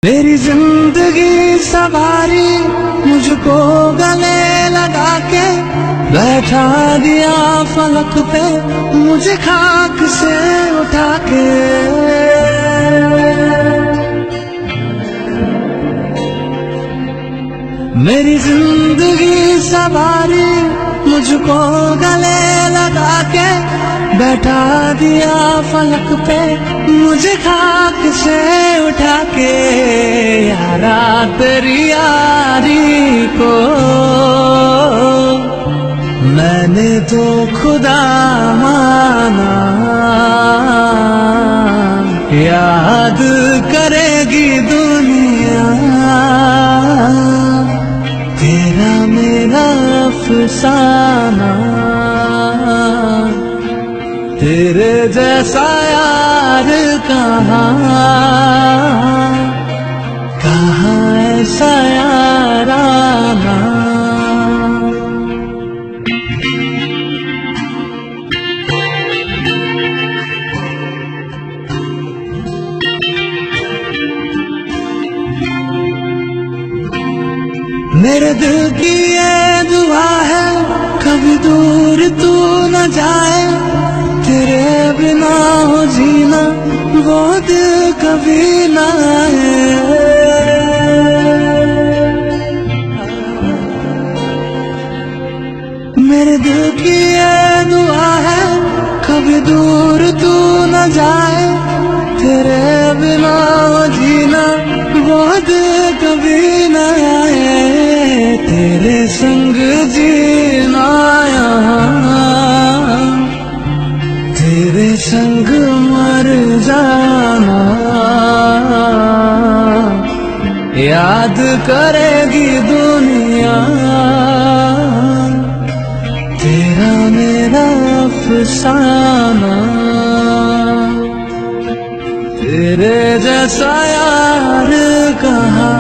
मेरी जिंदगी सवारी मुझको गले लगा के बैठा दिया फलक पे मुझे खाक से उठा के। मेरी जिंदगी सवारी मुझको गले लगा के बैठा दिया फलक पे मुझे खाक से उठा के। यारा तेरी यारी को मैंने तो खुदा माना, याद करेगी दुनिया तेरा मेरा अफसाना। तेरे जैसा यार कहाँ ऐसा याराना। मेरे दिल की ये दुआ है कभी दूर तू न जाए, तेरे बिना हो जीना वो दिल कभी ना आए। मेरे दिल की ये दुआ है कभी दूर तू न जाए, तेरे बिना हो जीना वो दिल कभी ना आए। तेरे संग जीना यहाँ तेरे संग मर जाना, याद करेगी दुनिया तेरा मेरा अफसाना। तेरे जैसा यार कहाँ